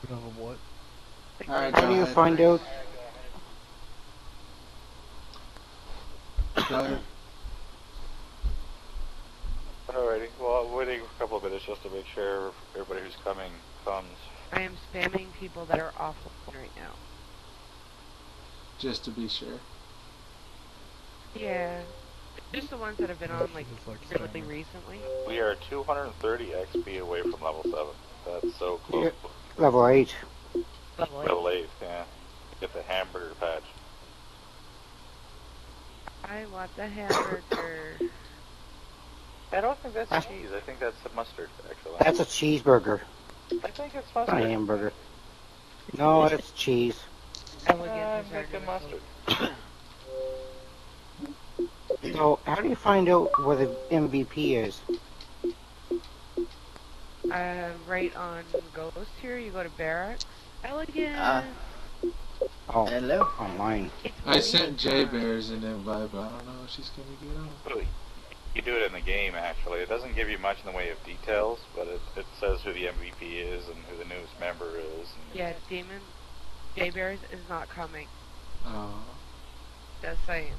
What? Alright, How do you find out? Go ahead. Alrighty, well, I'm waiting for a couple of minutes just to make sure everybody who's coming comes. I am spamming people that are offline right now. Just to be sure. Yeah. Just the ones that have been on, like, really recently. We are 230 XP away from level 7. That's so close. Yeah. Level 8. Level 8. Yeah. Get the hamburger patch. I want the hamburger. I don't think that's cheese. I think that's mustard, actually. That's a cheeseburger. I think it's Not mustard. a hamburger. No, it's cheese. I'm thinking mustard. So, how do you find out where the MVP is? Right on Ghost here, you go to Barracks. Elegant! Oh, Hello? online. I sent J Bears an invite, but I don't know if she's gonna get on. Really? You do it in the game, actually. It doesn't give you much in the way of details, but it says who the MVP is and who the newest member is. And Yeah, Demon J-Bears is not coming. Oh, Just saying.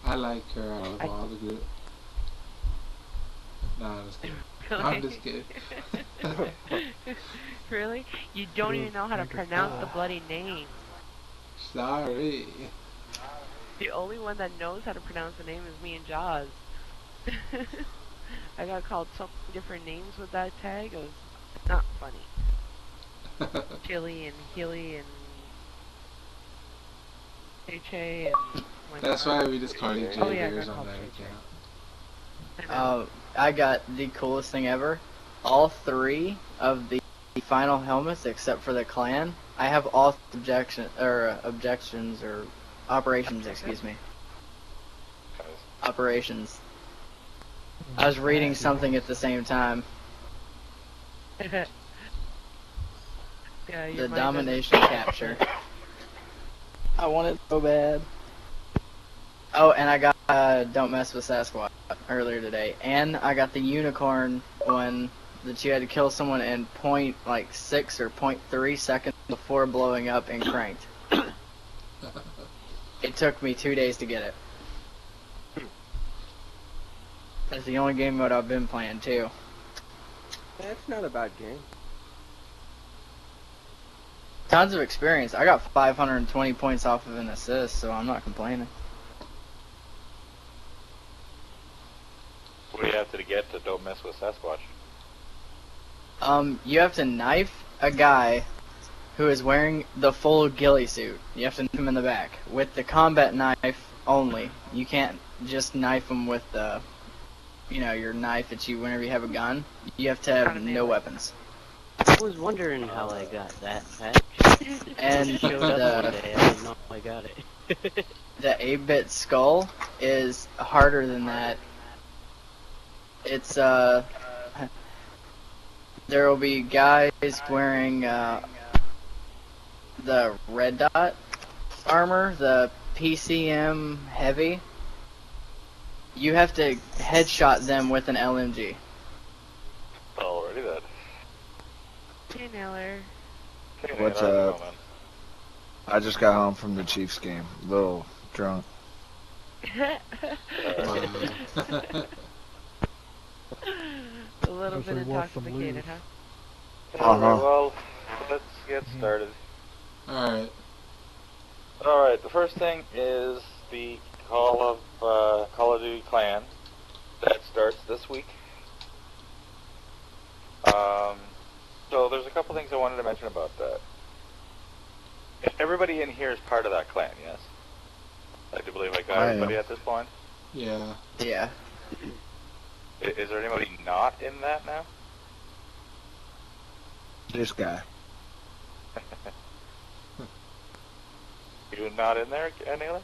I like her out of all the group. Nah, I'm just kidding. I'm just kidding. Really? You don't even know how to pronounce the bloody name. Sorry. The only one that knows how to pronounce the name is me and Jaws. I got called so many different names with that tag. It was not funny. Chili and Healy and HA and... That's why we just call you J Oh, yeah, I Bears got on called that JJ. account. I got the coolest thing ever. All 3 of the final helmets, except for the clan, I have all objections or operations. Excuse me. Operations. I was reading something at the same time. Yeah, The domination capture. I want it so bad. Oh, and I got Don't Mess with Sasquatch earlier today, and I got the unicorn one that you had to kill someone in 0.6 or 0.3 seconds before blowing up and cranked. It took me 2 days to get it. That's the only game mode I've been playing too. That's not a bad game. Tons of experience. I got 520 points off of an assist, so I'm not complaining. what do you have to get to Don't Mess with Sasquatch? You have to knife a guy who is wearing the full ghillie suit. You have to knife him in the back with the combat knife only. You can't just knife him with the, your knife that you whenever you have a gun. You have to have no weapons. I was wondering how I got that patch. And It showed up one day, I didn't know I got it. the 8-bit skull is harder than that. It's there will be guys wearing the red dot armor, the PCM heavy. You have to headshot them with an LMG. Already then. Hey, Neller. Okay, What's how's it up? going, man? I just got home from the Chiefs game. A little drunk. A little bit intoxicated, huh? Well, let's get started. Alright. Alright, the first thing is the Call of Duty clan. That starts this week. So there's a couple things I wanted to mention about that. Everybody in here is part of that clan, yes? I do believe I got everybody at this point. Yeah. Yeah. Is there anybody not in that now? This guy. You not in there, Neela?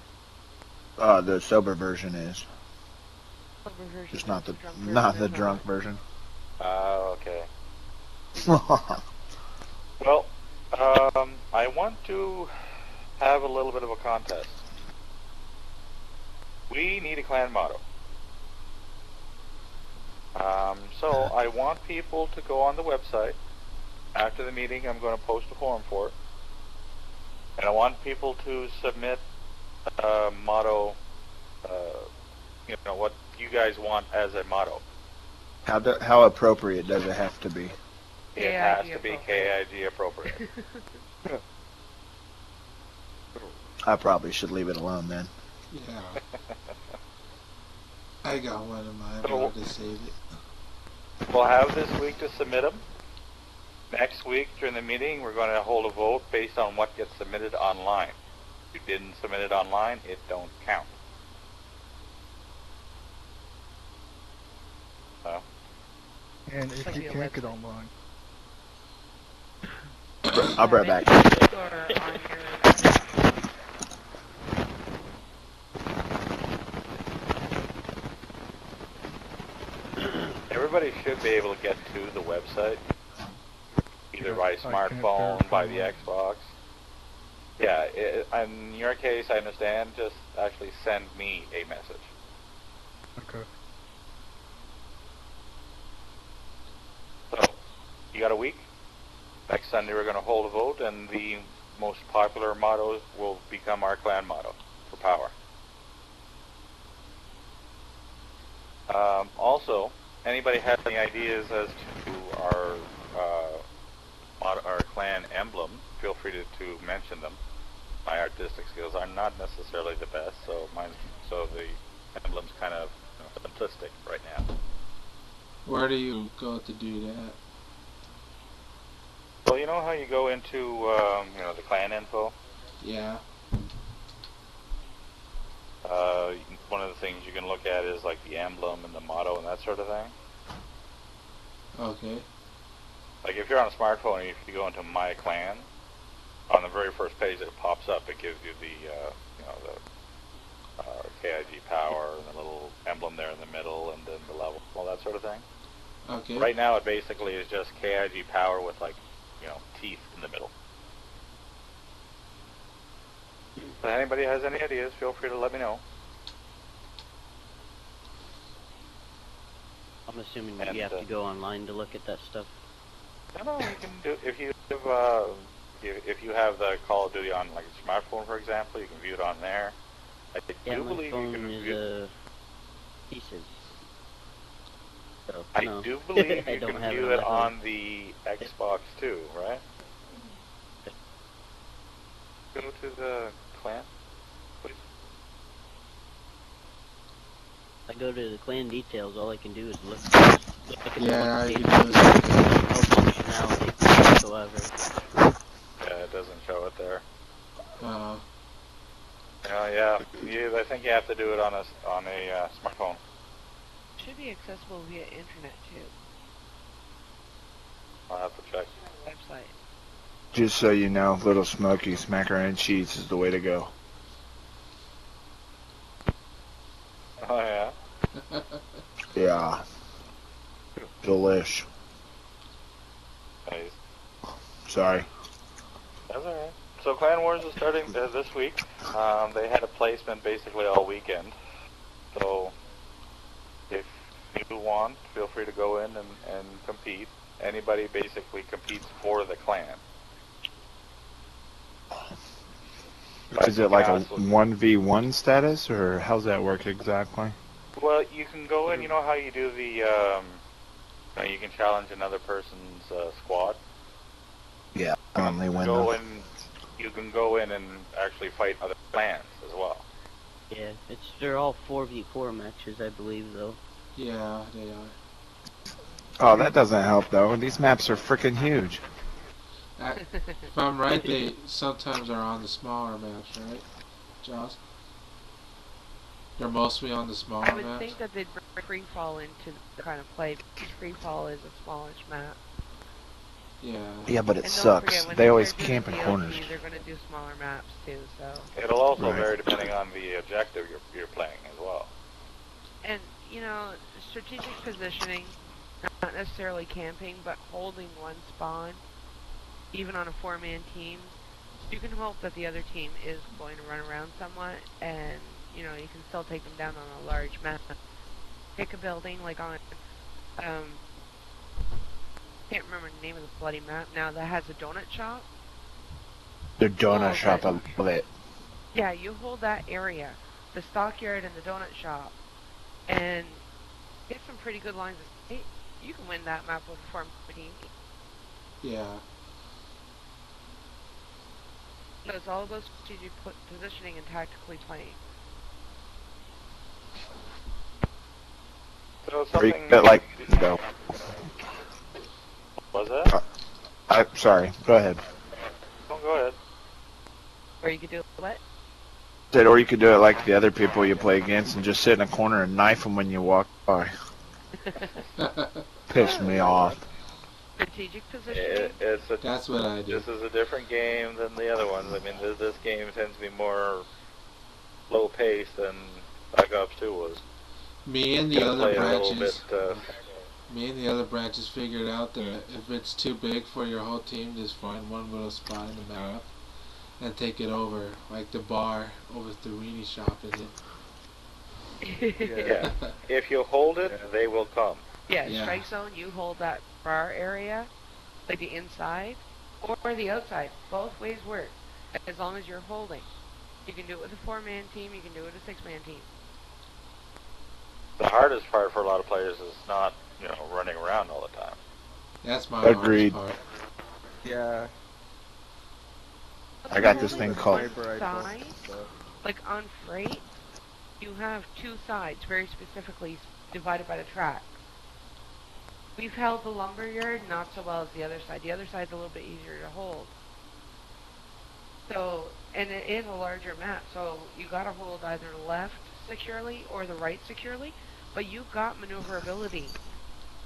The sober version is. Just not the drunk version. Oh, okay. Well, I want to have a little bit of a contest. We need a clan motto. So I want people to go on the website after the meeting, I'm going to post a form for it. And I want people to submit a motto, you know, what you guys want as a motto. How appropriate does it have to be? It has to be KIG appropriate. I probably should leave it alone then. Yeah. I got one in mind, but I'll just save it. We'll have this week to submit them. Next week during the meeting, we're going to hold a vote based on what gets submitted online. If you didn't submit it online, it don't count. So. And if you can't get online. I'll be right back. Everybody should be able to get to the website, either by smartphone, by the Xbox. Yeah, in your case, I understand. Just actually send me a message. Okay. So, you got a week? Next Sunday we're going to hold a vote, and the most popular motto will become our clan motto for power. Also, anybody has any ideas as to our clan emblem, feel free to mention them. My artistic skills are not necessarily the best, so the emblem's kind of simplistic right now. Where do you go to do that? Well, you know how you go into the clan info? Yeah. One of the things you can look at is like the emblem and the motto and that sort of thing. Okay. Like if you're on a smartphone, if you go into My Clan, on the very first page that pops up, it gives you the KIG power and the little emblem there in the middle, and then the level, all that sort of thing. Okay. Right now, it basically is just KIG power with teeth in the middle. If anybody has any ideas, feel free to let me know. I'm assuming that you have to go online to look at that stuff. No, you can do if you have the Call of Duty on like a smartphone, for example, you can view it on there. I do my believe phone you can is view. pieces. So, I no. do believe I you don't can have view it it on the Xbox too, right? Go to the clan, please. I go to the clan details, all I can do is look at Yeah, the you no do. functionality whatsoever. Yeah, it doesn't show it there. Uh, Yeah, I think you have to do it on a smartphone. It should be accessible via internet too. I'll have to check. Website. Just so you know, Little Smoky's macaroni and cheese is the way to go. Oh yeah. Yeah. Delish. Nice. Sorry. That's alright. So Clan Wars is starting this week. They had a placement basically all weekend. So if you want, feel free to go in and compete. Anybody basically competes for the clan. Is it like a 1v1 status, or how's that work exactly? Well, you can go in, you know how you do the, you can challenge another person's squad? Yeah, only win them. You can go in and actually fight other clans as well. Yeah, they're all 4v4 matches, I believe, though. yeah, they are. Oh, that doesn't help though. These maps are freaking huge. If I'm right, they sometimes are on the smaller maps, right, Joss? They're mostly on the smaller I would maps? think that they'd bring free fall into the kind of play because free fall is a smallish map. Yeah. Yeah, but it And don't sucks. forget, when They always start camp in doing corners. DLC, they're going to do smaller maps too, so. It'll also Right. vary depending on the objective you're playing as well. And, strategic positioning, not necessarily camping, but holding one spawn, even on a 4-man team, you can hope that the other team is going to run around somewhat, and, you can still take them down on a large map. Pick a building, like on, can't remember the name of the bloody map now, that has a donut shop. The donut Oh, shop, I that- love it. Yeah, you hold that area, the stockyard and the donut shop, and get some pretty good lines of sight. You can win that map with a form team. Yeah. So it's all about strategic positioning and tactically playing. So Or you something could, like, go. was that? I'm sorry. Go ahead. Oh, go ahead. Or you could do what? Said, or you could do it like the other people you play against and just sit in a corner and knife them when you walk by. Piss me off. Strategic positioning? That's what I do. This is a different game than the other ones. I mean, this game tends to be more low paced than Black Ops 2 was. Me and the Gotta other play a little branches. bit, Me and the other branches figured out that if it's too big for your whole team, just find one little spot in the map and take it over, like the bar over at the weenie shop, is it? yeah. If you hold it, they will come. Yeah, strike zone, you hold that bar area, like the inside, or the outside. Both ways work, as long as you're holding. You can do it with a 4-man team, you can do it with a 6-man team. The hardest part for a lot of players is not, running around all the time. That's my Agreed. hardest part. Yeah. I got this thing called... Side, like on freight, you have two sides, very specifically divided by the track. We've held the lumber yard not so well as the other side. The other side's a little bit easier to hold. So, and it is a larger map, so you gotta hold either the left securely or the right securely, but you've got maneuverability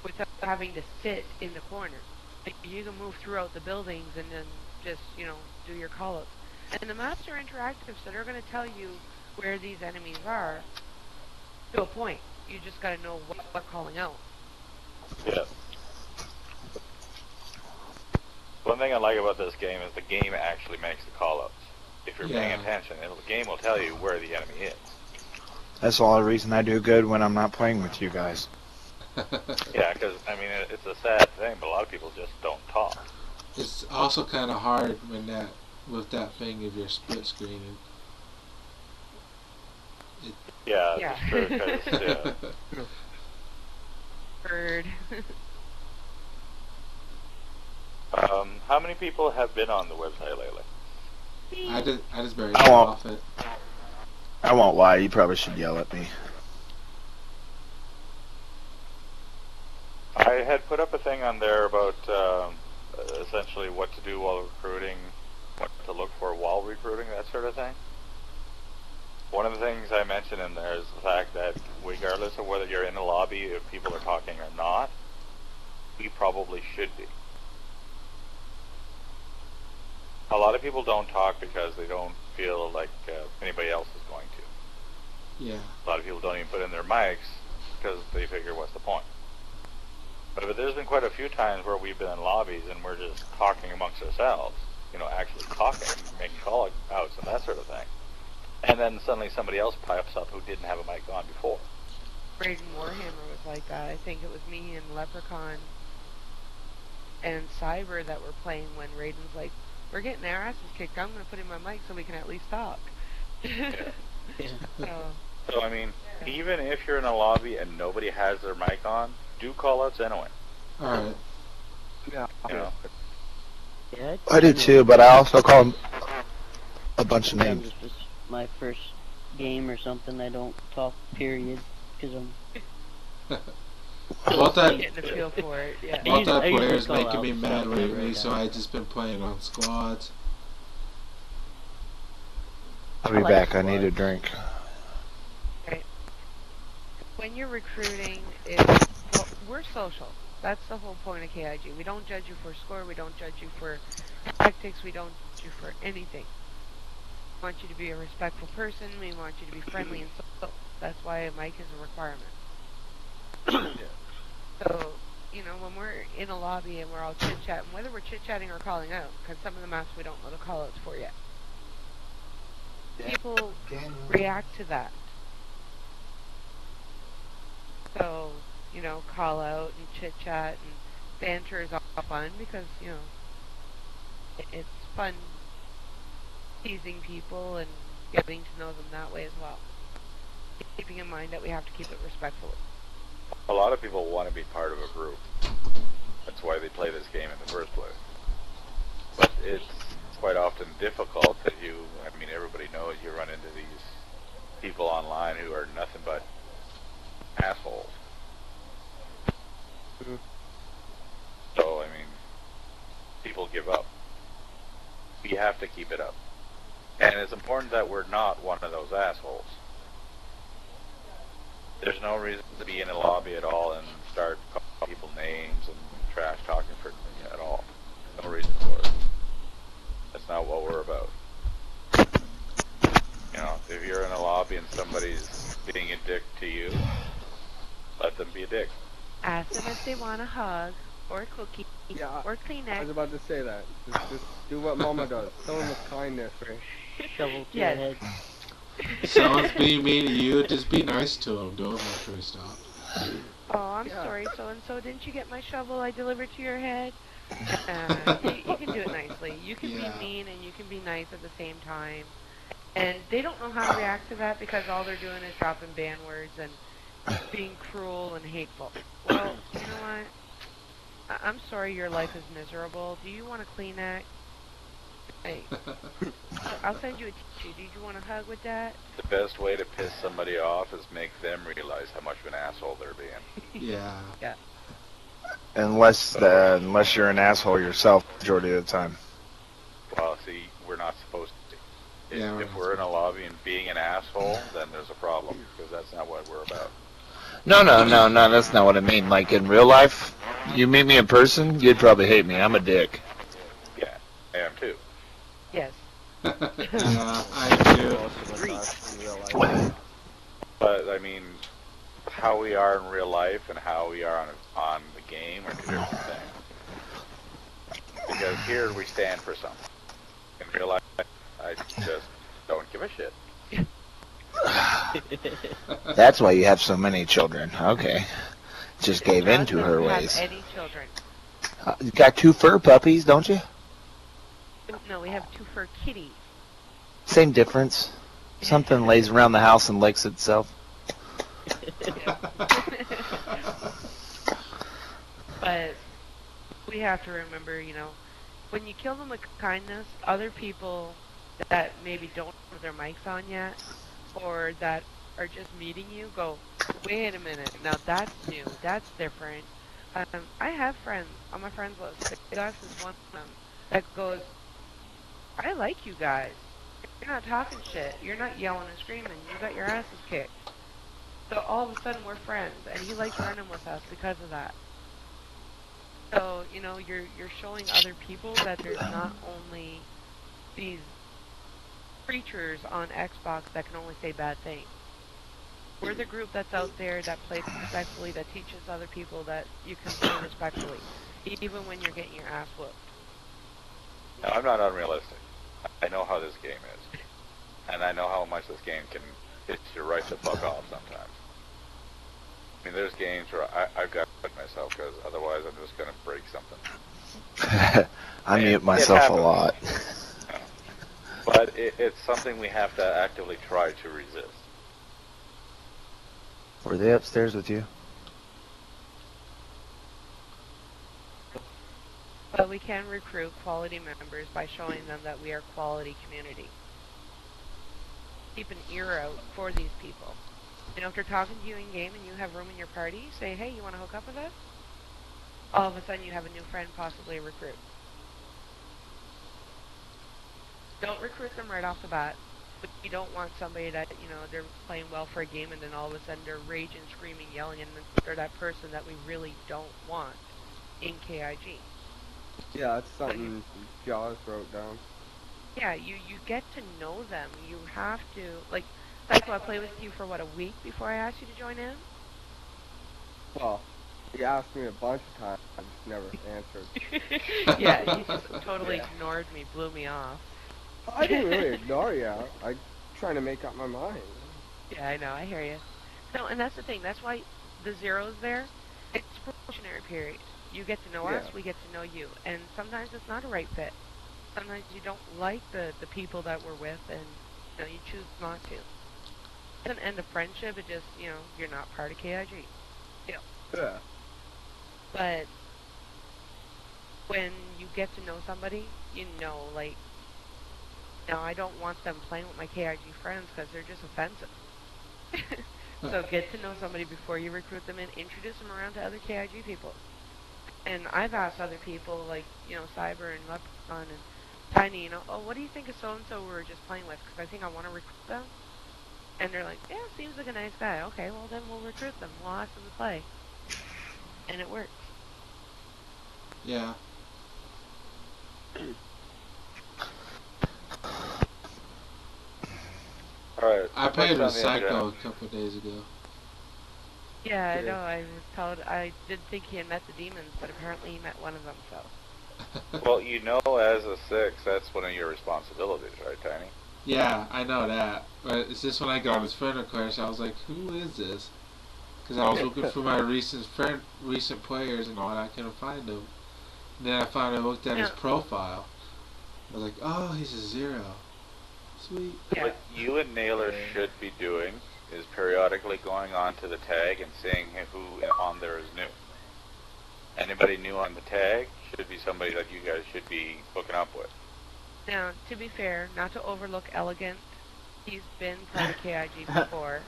without having to sit in the corner. Like, you can move throughout the buildings and then just, do your call-ups. And the maps are interactive, so they're going to tell you where these enemies are to a point. You just got to know what they're calling out. Yeah. One thing I like about this game is the game actually makes the call-ups. If you're paying attention, the game will tell you where the enemy is. That's the only reason I do good when I'm not playing with you guys. Yeah, because, I mean, it's a sad thing, but a lot of people just don't talk. It's also kind of hard when with that thing if you're split screening. Yeah, Yeah. it's true, 'cause, Bird. how many people have been on the website lately? I just barely I got won't. off it. I won't lie, you probably should yell at me. I had put up a thing on there about essentially what to do while recruiting, what to look for while recruiting, that sort of thing. One of the things I mentioned in there is the fact that regardless of whether you're in a lobby, if people are talking or not, we probably should be. A lot of people don't talk because they don't feel like anybody else is going to. Yeah. A lot of people don't even put in their mics because they figure, what's the point? But there's been quite a few times where we've been in lobbies and we're just talking amongst ourselves, actually talking, making call outs and that sort of thing. And then suddenly somebody else pops up who didn't have a mic on before. Raiden Warhammer was like that. I think it was me and Leprechaun and Cyber that were playing when Raiden's like, we're getting our asses kicked. I'm going to put in my mic so we can at least talk. So, I mean, even if you're in a lobby and nobody has their mic on, do call-outs anyway. Alright. Yeah. Yeah, I do too, but I also call them a bunch of sometimes names. it's just my first game or something. I don't talk, period, because I'm Getting a feel for it, yeah. Multiplayer's call making out me stuff mad right lately, now. so I just been playing on squads. I'll be I like back, I need a squads. drink. When you're recruiting, we're social. That's the whole point of KIG. We don't judge you for score. We don't judge you for tactics. We don't judge you for anything. We want you to be a respectful person. We want you to be friendly and social. That's why a mic is a requirement. So, when we're in a lobby and we're all chit-chatting, whether we're chit-chatting or calling out, because some of the maps we don't know the call-outs for yet, people react to that. So, call out and chit-chat and banter is all fun because, you know, it's fun teasing people and getting to know them that way as well. Keeping in mind that we have to keep it respectfully. A lot of people want to be part of a group. That's why they play this game in the first place. But it's quite often difficult that I mean, everybody knows you run into these people online who are nothing but assholes. So, I mean, people give up. We have to keep it up. And it's important that we're not one of those assholes. There's no reason to be in a lobby at all and start calling people names and trash talking for at all. No reason for it. That's not what we're about. You know, if you're in a lobby and somebody's being a dick to you, let them be a dick. Ask them if they want a hug, or a cookie, or Kleenex. I was about to say that. Just do what Mama does. Show them with kindness. Shovel to your head. If someone's being mean to you, just be nice to them. Don't first stop. Oh, I'm sorry, so-and-so. Didn't you get my shovel I delivered to your head? You can do it nicely. You can be mean and you can be nice at the same time. And they don't know how to react to that because all they're doing is dropping ban words and being cruel and hateful. Well, you know what? I'm sorry your life is miserable. Do you want a Kleenex? Hey, I'll send you a tissue. Did you want a hug with that? The best way to piss somebody off is make them realize how much of an asshole they're being. Yeah. Yeah. Unless you're an asshole yourself, majority of the time. Well, see, we're not supposed to. If we're in a lobby and being an asshole, then there's a problem, because that's not what we're about. No, that's not what I mean. Like, in real life, you meet me in person, you'd probably hate me. I'm a dick. Yeah, I am too. Yes. I do. But, I mean, how we are in real life and how we are on the game are two different things. Because here we stand for something. In real life, I just don't give a shit. That's why you have so many children. Okay. Just gave in to her ways. Have any children? You got 2 fur puppies, don't you? No, we have 2 fur kitties. Same difference. Something lays around the house and licks itself. But we have to remember, you know, when you kill them with kindness, other people that maybe don't have their mics on yet, or that are just meeting you, go, wait a minute, now that's new, that's different. I have friends on my friends list. Gus is one of them that goes, I like you guys. You're not talking shit. You're not yelling and screaming. You got your asses kicked. So all of a sudden we're friends, and he likes running with us because of that. So, you know, you're showing other people that there's not only these creatures on Xbox that can only say bad things. We're the group that's out there that plays respectfully, that teaches other people that you can play respectfully, even when you're getting your ass whooped. No, I'm not unrealistic. I know how this game is. And I know how much this game can hit you right the fuck off sometimes. I mean, there's games where I've got to hit myself, because otherwise I'm just going to break something. I mute myself a lot. But it's something we have to actively try to resist. Were they upstairs with you? But we can recruit quality members by showing them that we are quality community. Keep an ear out for these people. You know, if they're talking to you in game and you have room in your party, say, hey, you want to hook up with us? All of a sudden you have a new friend, possibly a recruit. Don't recruit them right off the bat. But you don't want somebody that, you know, they're playing well for a game and then all of a sudden they're raging, screaming, yelling, and then they're that person that we really don't want in KIG. Yeah, that's something Jaws wrote down. Yeah, you get to know them. You have to, like, Psycho, I played with you for, what, a week before I asked you to join in? Well, he asked me a bunch of times, I just never answered. Yeah, you just totally ignored me, blew me off. I didn't really ignore you. I'm trying to make up my mind. Yeah, I know, I hear you. No, and that's the thing, that's why the zero's there. It's a probationary period. You get to know us, we get to know you. And sometimes it's not a right fit. Sometimes you don't like the people that we're with, and you choose not to. It doesn't end a friendship, it just, you're not part of KIG. Yeah. But when you get to know somebody, like, I don't want them playing with my KIG friends because they're just offensive. So get to know somebody before you recruit them and introduce them around to other KIG people. And I've asked other people, like, Cyber and Leprechaun and Tiny, oh, what do you think of so-and-so we were just playing with? Because I think I want to recruit them. And they're like, yeah, seems like a nice guy. Okay, well then we'll recruit them. We'll ask them to play. And it works. Yeah. Alright. I played with Psycho a couple of days ago. Yeah, I know. I was told I didn't think he had met the demons, but apparently he met one of them, so. Well, as a 6, that's one of your responsibilities, right, Tiny? Yeah, I know that. But it's just when I got his friend request, I was like, who is this? Because I was looking for my recent players and all, and I couldn't find him. And then I finally looked at his profile. I was like, oh, he's a 0. Sweet. Yeah. What you and Naylor should be doing is periodically going on to the tag and seeing who on there is new. Anybody new on the tag should be somebody that you guys should be hooking up with. Now, to be fair, not to overlook Elegant, he's been part of KIG before.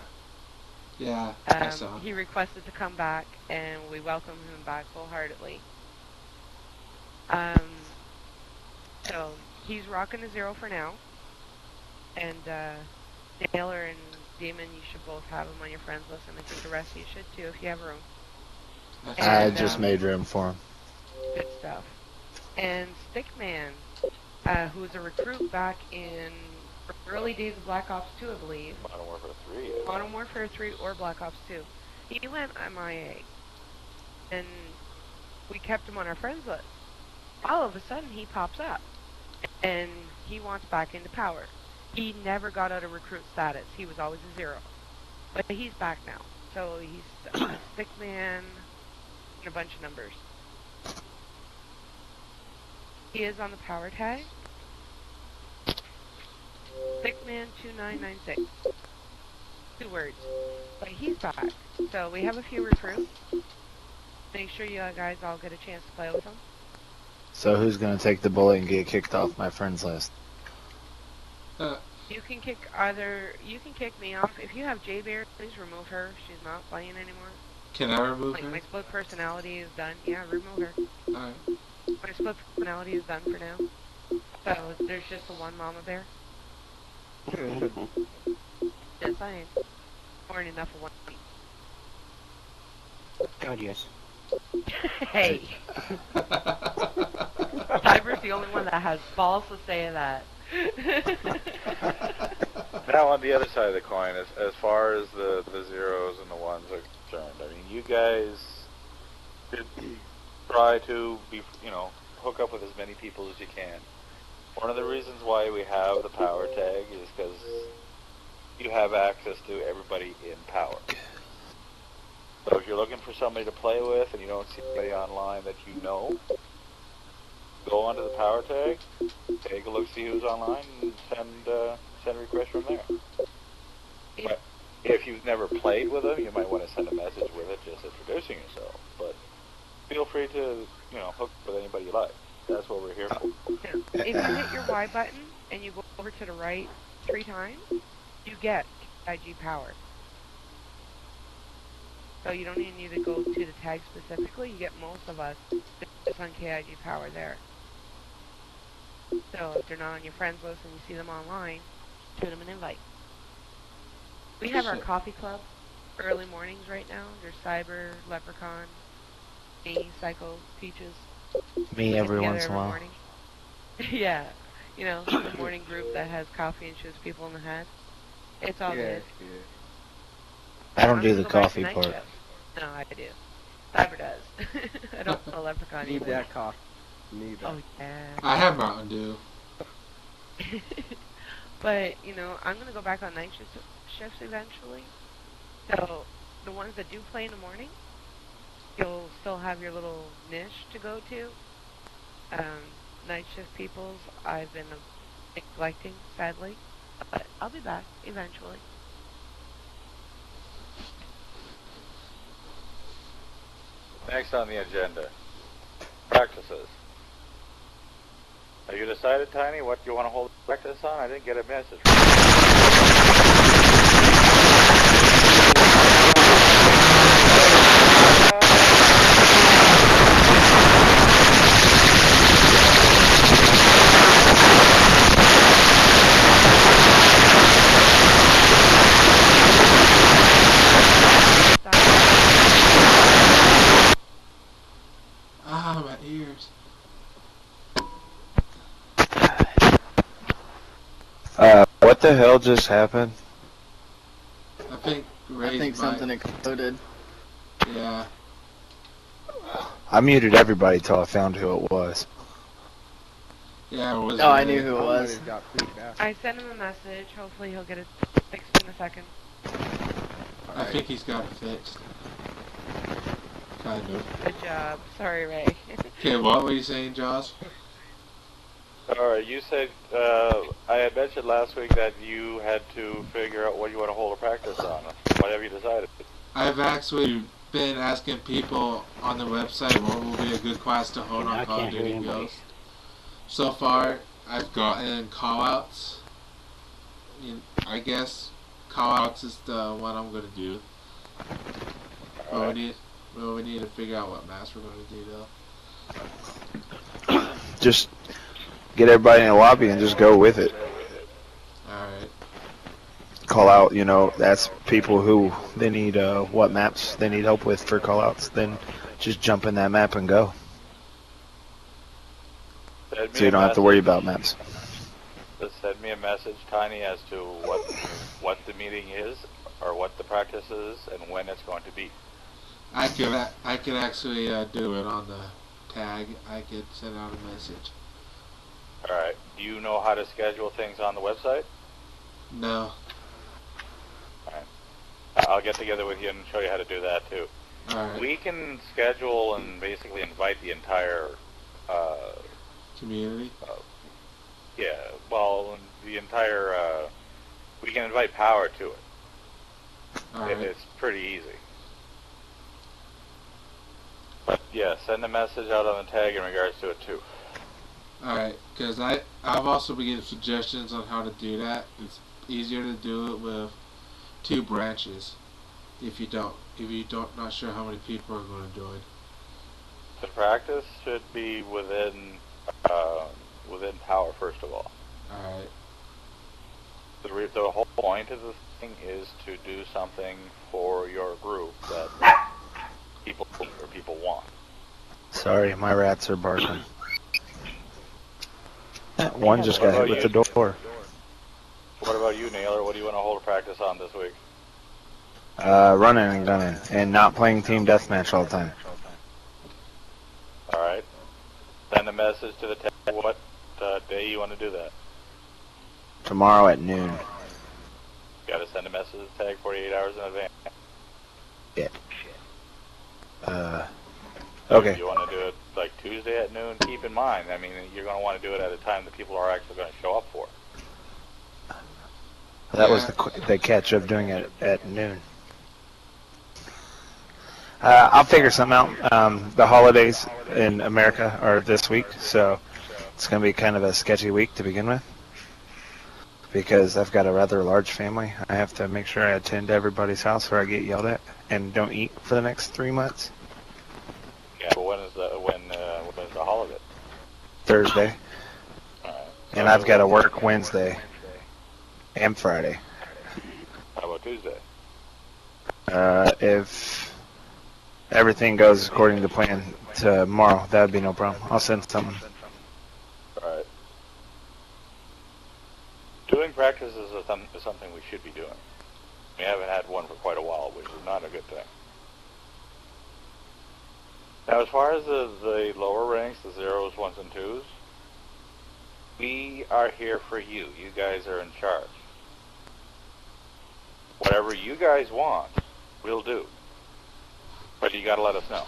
Yeah, I saw. He requested to come back, and we welcome him back wholeheartedly. So, he's rocking a 0 for now. And, Naylor and Demon, you should both have him on your friends list, and I think the rest of you should too, if you have room. I just made room for him. Good stuff. And Stickman, who's a recruit back in early days of Black Ops 2, I believe. Modern Warfare 3. Modern Warfare 3 or Black Ops 2. He went MIA. And we kept him on our friends list. All of a sudden, he pops up. And he wants back into power. He never got out of recruit status. He was always a 0. But he's back now. So he's Stickman and a bunch of numbers. He is on the power tag. Stickman2996. 2 words. But he's back. So we have a few recruits. Make sure you guys all get a chance to play with him. So who's gonna take the bullet and get kicked off my friends list? You can kick me off. If you have J-Bear, please remove her. She's not playing anymore. Can I remove her? My split personality is done. Yeah, remove her. Alright. My split personality is done for now. So there's just the one mama bear. Just saying. More than enough of one. God, yes. Hey! Cyber's the only one that has balls to say that. Now on the other side of the coin, as far as the 0s and the 1s are concerned, I mean, you guys should try to be, hook up with as many people as you can. One of the reasons why we have the power tag is because you have access to everybody in power. So if you're looking for somebody to play with and you don't see anybody online that you know, go onto the power tag, take a look, see who's online, and send a request from there. But if you've never played with them, you might want to send a message with it, just introducing yourself. But feel free to, hook with anybody you like. That's what we're here for. If you hit your Y button and you go over to the right 3 times, you get IG power. So you don't even need to go to the tag specifically. You get most of us just on KIG power there. So if they're not on your friends list and you see them online, shoot them an invite. We have our coffee club early mornings right now. There's Cyber, Leprechaun, me, Psycho, Peaches. Me every once in a while. Yeah, the morning group that has coffee and shoots people in the head. It's all good. I don't do the coffee part. Shift. No, I do. Cyber does. I don't know Leprechaun Need either. that coffee. Need that. Oh, yeah. I have Mountain Dew. But, I'm going to go back on night shifts eventually. So, the ones that do play in the morning, you'll still have your little niche to go to. Night shift peoples, I've been neglecting, sadly, but I'll be back eventually. Next on the agenda, practices. Have you decided, Tiny, what you want to hold practice on? I didn't get a message. Ah, my ears. What the hell just happened? I think I think something exploded. Yeah. I muted everybody till I found who it was. Yeah, it was. Oh, I knew who it was. Somebody's got feedback. I sent him a message. Hopefully he'll get it fixed in a second. I think he's got it fixed. Kind of. Good job. Sorry, Ray. Okay, what were you saying, Josh? Alright, you said, I had mentioned last week that you had to figure out what you want to hold a practice on. What have you decided? I've actually been asking people on the website what will be a good class to hold on Call of Duty Ghosts. So far, I've gotten callouts. I guess callouts is the one I'm going to do. But we need to figure out what mask we're going to do, though. Just get everybody in the lobby and just go with it. Alright. Call out, you know, that's people who they need what maps they need help with for callouts. Then just jump in that map and go. So you don't have to worry about maps. Just send me a message, Tiny, as to what the meeting is, or what the practice is, and when it's going to be. I could actually do it on the tag. I could send out a message. Alright, do you know how to schedule things on the website? No. Alright. I'll get together with you and show you how to do that too. Alright. We can schedule and basically invite the entire community? Yeah, well, the entire, we can invite power to it. Alright. It's pretty easy. But yeah, send a message out on the tag in regards to it too. Alright, because I've also been getting suggestions on how to do that. It's easier to do it with 2 branches if you don't not sure how many people are going to join. The practice should be within power first of all. Alright. The whole point of the thing is to do something for your group that people want. Sorry, my rats are barking. One just got hit with the door. What about you, Naylor? What do you want to hold a practice on this week? Running and gunning, and not playing team deathmatch all the time. Alright. Send a message to the tag what day you want to do that. Tomorrow at noon. You gotta send a message to the tag 48 hours in advance. Yeah. Okay. If you want to do it like Tuesday at noon, keep in mind, I mean, you're going to want to do it at a time that people are actually going to show up for. That was the catch of doing it at noon. I'll figure something out. The holidays in America are this week, so it's going to be kind of a sketchy week to begin with. Because I've got a rather large family. I have to make sure I attend everybody's house or I get yelled at and don't eat for the next 3 months. Yeah, but when is the holiday? Thursday. And I've got to work Wednesday and Friday. How about Tuesday? If everything goes according to plan tomorrow, that would be no problem. I'll send something. Alright. Doing practices is something we should be doing. We haven't had one for quite a while, which is not a good thing. Now, as far as the lower ranks, the 0s, 1s, and 2s, we are here for you. You guys are in charge. Whatever you guys want, we'll do. But you gotta let us know.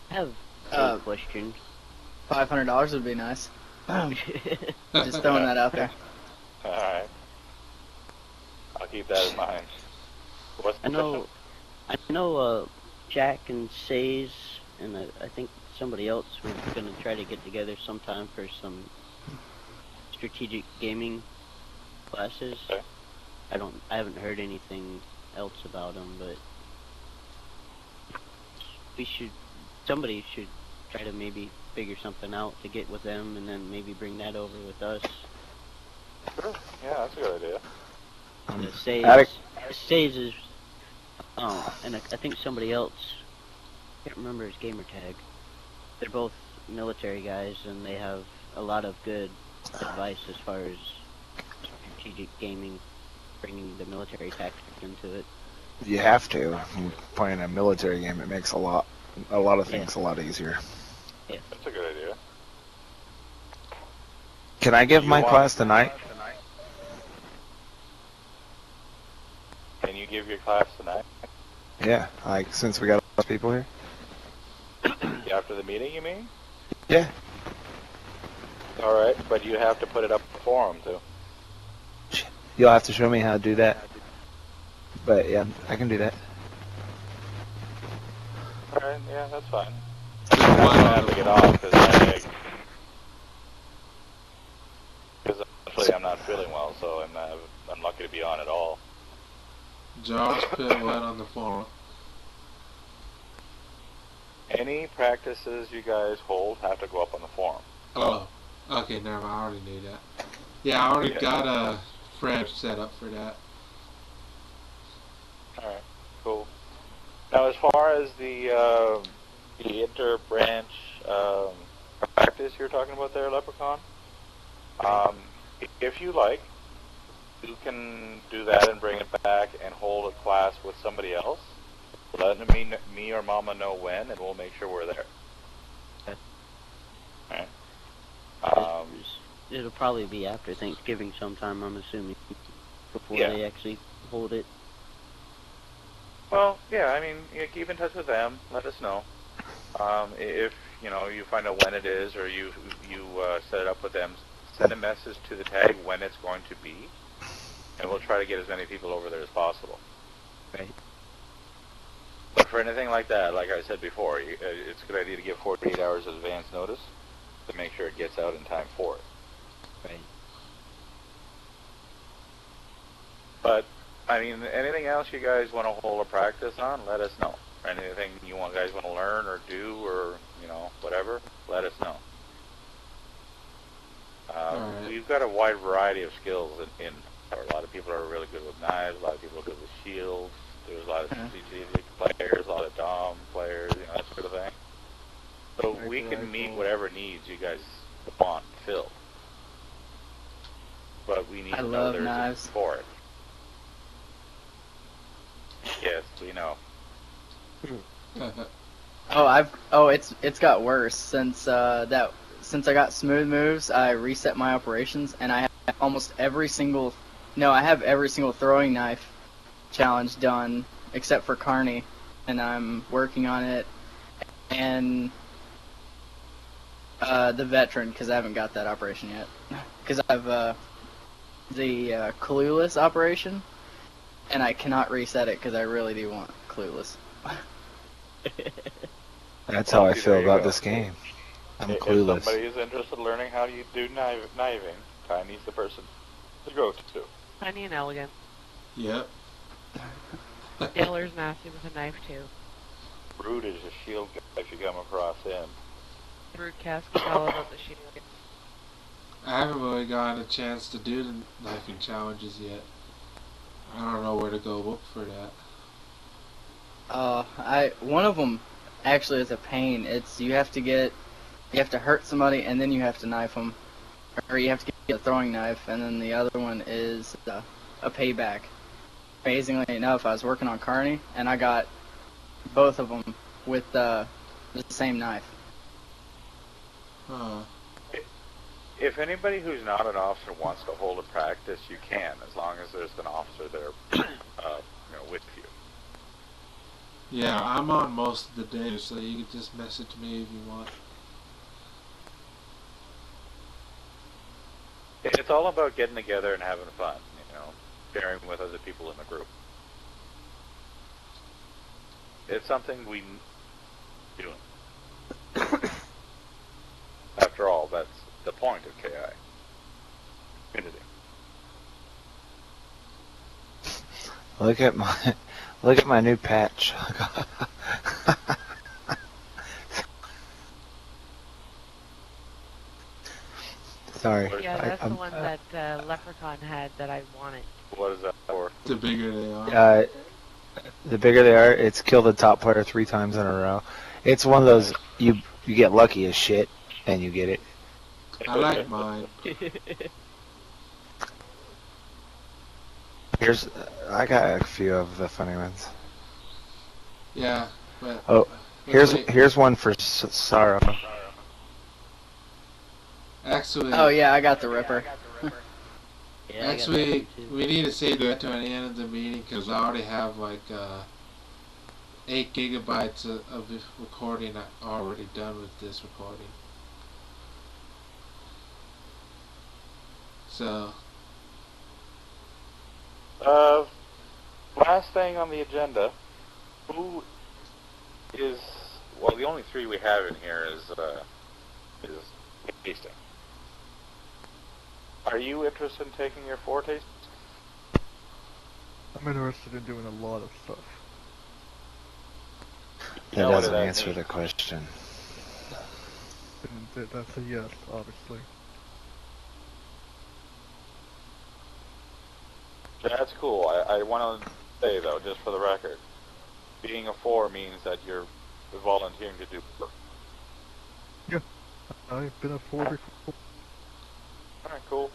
I have Uh, a question. $500 would be nice. Just throwing that out there. Alright. I'll keep that in mind. What's the I know, Jack and Says, and I think somebody else were gonna try to get together sometime for some strategic gaming classes. Okay. I haven't heard anything else about them, but somebody should try to maybe figure something out to get with them, and then maybe bring that over with us. Sure. Yeah, that's a good idea. Says is, and I think somebody else, I can't remember his gamer tag. They're both military guys, and they have a lot of good advice as far as strategic gaming, bringing the military tactics into it. You have to. Playing a military game, it makes a lot of things a lot easier. Yeah. That's a good idea. Can I give my class tonight? Can you give your class tonight? Yeah, like since we got all those people here. After the meeting, you mean? Yeah. Alright, but you have to put it up for them, too. You'll have to show me how to do that. But yeah, I can do that. Alright, yeah, that's fine. I'm gonna have to get off because actually I'm not feeling well, so I'm lucky to be on at all. Josh put what on the forum? Any practices you guys hold have to go up on the forum. Oh, okay, never mind. I already knew that. Yeah, I already got a friend set up for that. Alright, cool. Now, as far as the inter-branch practice you're talking about there, Leprechaun, if you like, you can do that and bring it back and hold a class with somebody else. Let me or Mama know when, and we'll make sure we're there. Okay. Alright. It'll probably be after Thanksgiving sometime, I'm assuming, before Yeah. they actually hold it. Well, yeah, I mean, keep in touch with them. Let us know. If, you find out when it is, or you set it up with them, send a message to the tag when it's going to be, and we'll try to get as many people over there as possible. Right. But for anything like that, like I said before, it's a good idea to give 48 hours of advance notice to make sure it gets out in time for it. Right. But, I mean, anything else you guys want to hold a practice on, let us know. Anything you guys want to learn or do or, whatever, let us know. Alright. We've got a wide variety of skills in a lot of people are really good with knives, a lot of people are good with shields, there's a lot of strategic players, a lot of dom players, that sort of thing. So we can meet whatever needs you guys want filled. But we need to know there's knives. a for it. Yes, we know. It's got worse since I got smooth moves. I reset my operations, and I have every single throwing knife challenge done except for Carney, and I'm working on it, and the veteran, because I haven't got that operation yet, because I have the clueless operation, and I cannot reset it because I really do want clueless. That's how I feel about this game. I'm clueless. If somebody is interested in learning how you do kniving, Tiny's the person to go to. Tiny and elegant. Yep. Taylor's nasty with a knife too. Rude is a shield guy if you come across him. Rude Cask is all about the shield. I haven't really gotten a chance to do the knifing challenges yet. I don't know where to go look for that. One of them actually is a pain. You have to hurt somebody and then you have to knife them, or you have to get a throwing knife, and then the other one is a payback. Amazingly enough, I was working on Carney and I got both of them with the same knife. Huh. If anybody who's not an officer wants to hold a practice, you can, as long as there's an officer there, with you. Yeah, I'm on most of the day, so you can just message me if you want. It's all about getting together and having fun, you know, sharing with other people in the group. It's something we doing. After all, that's the point of KI. Community. Look at my new patch. Sorry. Yeah, that's the one that Leprechaun had that I wanted. What is that for? The bigger they are. The bigger they are, it's kill the top player 3 times in a row. It's one of those you get lucky as shit and you get it. I like mine. I got a few of the funny ones. Yeah, but Oh, here's one for Sorrow. Actually, Oh yeah, I got the Ripper. Yeah, I got actually, that too. we need to save that to the end of the meeting because I already have like 8 gigabytes of this recording already done with this recording. So, Last thing on the agenda. Who is, well, the only 3 we have in here is tasting. Are you interested in taking your 4 tastes? I'm interested in doing a lot of stuff. That know what doesn't that answer means. the question. And that's a yes, obviously. That's cool. I want to say, though, just for the record, being a 4 means that you're volunteering to do work. I've been a 4 before. Alright, cool.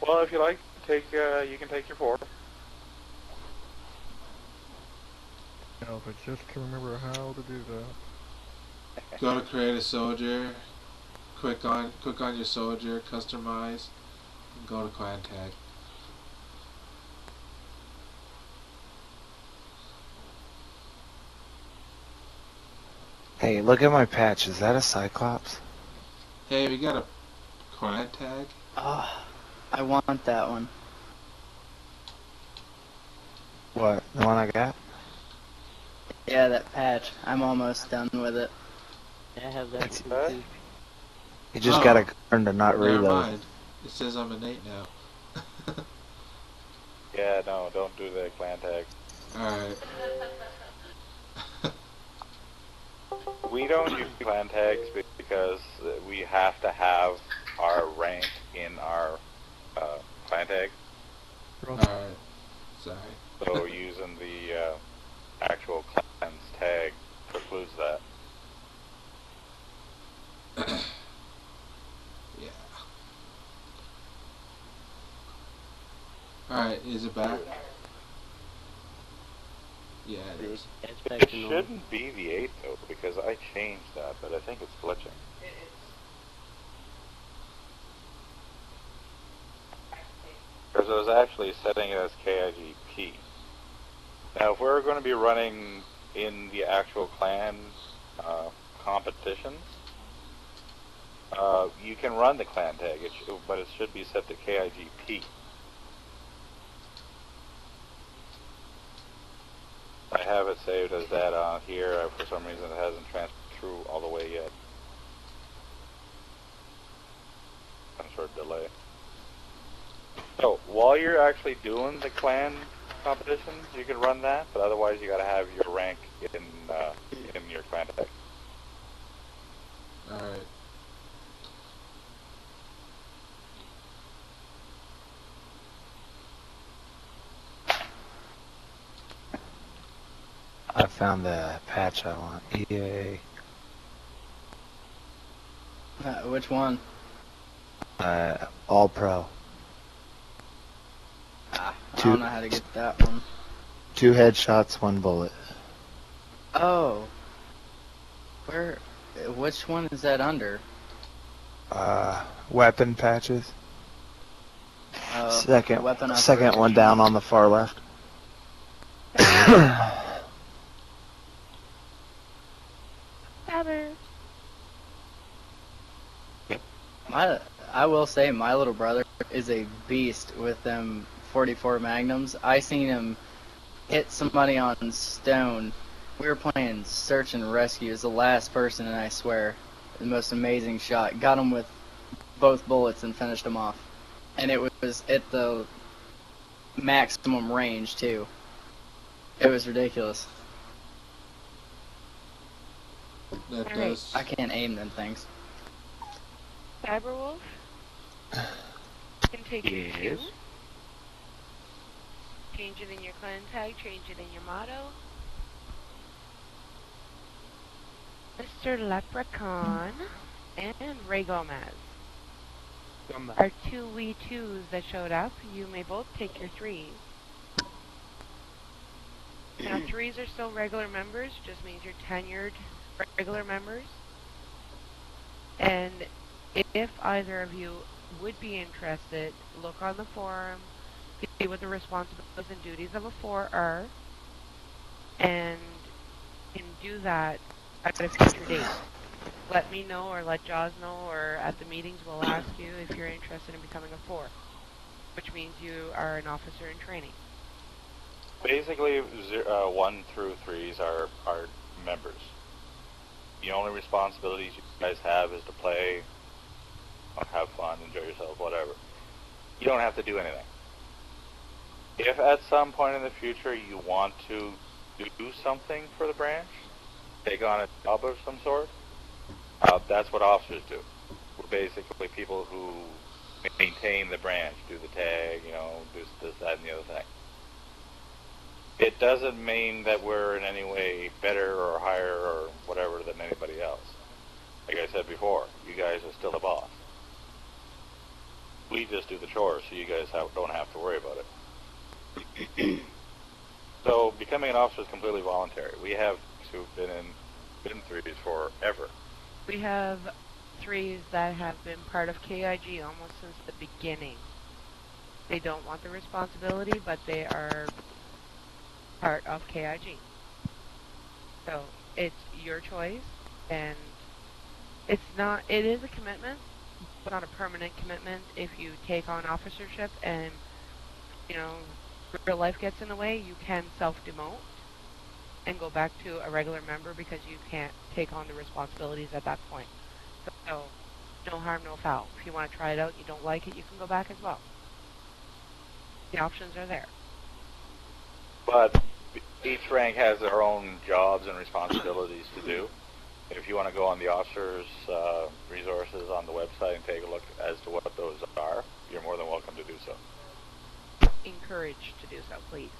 Well, if you like, you can take your 4. Now, if I just can remember how to do that. go to create a soldier, click on your soldier, customize, and go to clan tag. Hey, look at my patch. Is that a Cyclops? Hey, we got a clan tag. Oh, I want that one. What? The one I got? Yeah, that patch. I'm almost done with it. Yeah, I have that It's- one too. You just Oh. gotta learn to not Never reload. mind. It says I'm an 8 now. Yeah, no, don't do the clan tag. Alright. We don't use clan tags because we have to have our rank in our clan tag. Alright. Sorry. So using the actual clan's tag precludes that. Yeah. Alright, is it back? Yeah, it is. It's back It to normal. shouldn't be the 8 though, because I changed that, but I think it's glitching. Because I was actually setting it as KIGP. Now, if we're going to be running in the actual clan competitions, you can run the clan tag, but it should be set to KIGP. I have it saved as that on here. For some reason, it hasn't transferred through all the way yet. Some sort of delay. So, while you're actually doing the clan competitions, you can run that, but otherwise you gotta have your rank in your clan tag. Alright. I found the patch I want. EA. Which one? All Pro. I Two- don't know how to get that one. 2 headshots, 1 bullet. Oh. Which one is that under? Weapon patches. Oh, Second, weapon second one down on the far left. I will say my little brother is a beast with them 44 Magnums. I seen him hit somebody on stone. We were playing search and rescue as the last person, and I swear, the most amazing shot. Got him with both bullets and finished him off. And it was at the maximum range, too. It was ridiculous. That Alright. does. I can't aim them things. Cyberwolf, you can take your Yes. cue, change it in your clan tag, change it in your motto. Mr. Leprechaun and Ray Gomez are two wee twos that showed up. You may both take your threes. Now, threes are still regular members, just means you're tenured regular members. And if either of you would be interested, look on the forum, see what the responsibilities and duties of a 4 are, and can do that at a future date. Let me know or let Jaws know, or at the meetings we'll ask you if you're interested in becoming a 4, which means you are an officer in training. Basically, 1 through 3s are members. The only responsibilities you guys have is to play, have fun, enjoy yourself, whatever. You don't have to do anything. If at some point in the future you want to do something for the branch, take on a job of some sort, that's what officers do. We're basically people who maintain the branch, do the tag, do this, that, and the other thing. It doesn't mean that we're in any way better or higher or whatever than anybody else. Like I said before, you guys are still the boss. We just do the chores, so you guys don't have to worry about it. So becoming an officer is completely voluntary. We have who've been threes forever. We have 3s that have been part of KIG almost since the beginning. They don't want the responsibility, but they are part of KIG. So it's your choice, and it is a commitment, but not a permanent commitment. If you take on officership and, real life gets in the way, you can self-demote and go back to a regular member because you can't take on the responsibilities at that point. So no harm, no foul. If you want to try it out, you don't like it, you can go back as well. The options are there. But each rank has their own jobs and responsibilities to do. If you want to go on the officers' resources on the website and take a look as to what those are, you're more than welcome to do so. Encouraged to do so, please.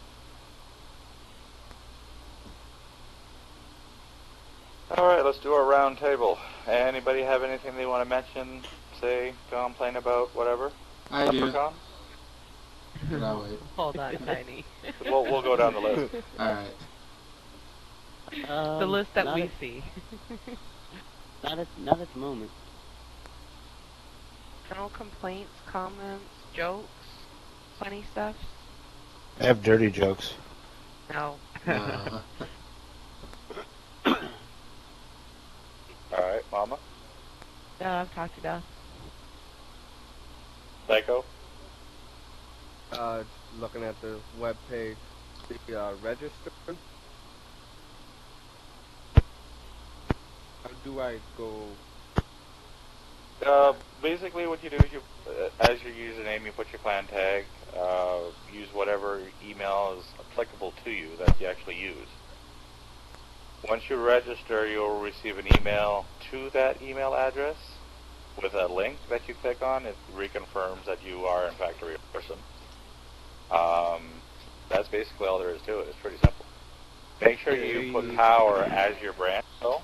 Alright, let's do our round table. Anybody have anything they want to mention, say, complain about, whatever? I do. Leprechaun? But I'll wait. Hold on, Tiny. We'll go down the list. Alright. The list that we see. Not at the moment. No complaints, comments, jokes, funny stuff? I have dirty jokes. No. Alright, Mama? No, I've talked to death. Psycho? Looking at the web page, the register. How do I go? Basically what you do is you, as your username, you put your clan tag, use whatever email is applicable to you that you actually use. Once you register, you'll receive an email to that email address with a link that you click on. It reconfirms that you are in fact a real person. That's basically all there is to it. It's pretty simple. Make sure you put power as your branch, though,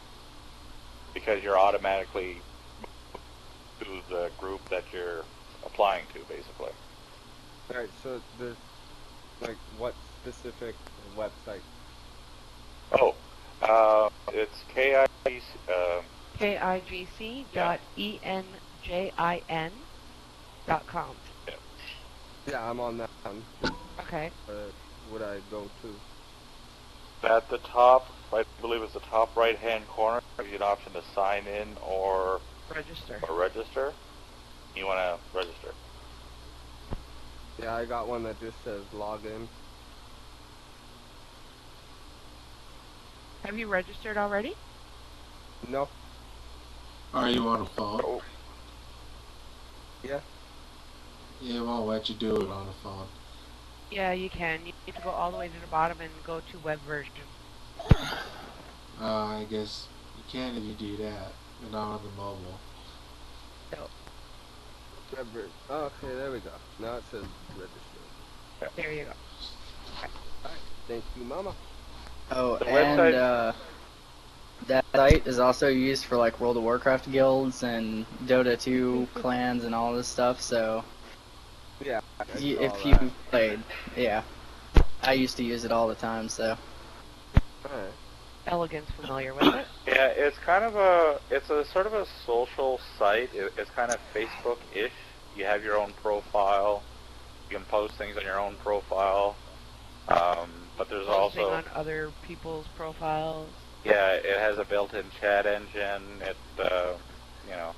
because you're automatically to the group that you're applying to, basically. Alright, so there's, what specific website? Oh, it's KIGC.enjin.com. Yeah, I'm on that one. Okay. Would I go to? At the top, I believe it's the top right-hand corner, gives you an option to sign in or Register. register. You want to register? Yeah, I got one that just says login. Have you registered already? No. Are you on a phone? Oh. Yeah. Yeah, it won't let you do it on a phone. Yeah, you can. You need to go all the way to the bottom and go to web version. I guess you can if you do that, but not on the mobile. So, Okay, there we go. Now it says register. there you go. Alright, thank you, Mama. Oh, The and website- that site is also used for like World of Warcraft guilds and Dota 2 clans and all this stuff. So Yeah. if you played, yeah, I used to use it all the time. So Alright. Elegant's familiar with it. Yeah, it's a sort of a social site. It's kind of Facebook-ish. You have your own profile. You can post things on your own profile. But there's Posting also on other people's profiles. yeah, it has a built-in chat engine. It you know.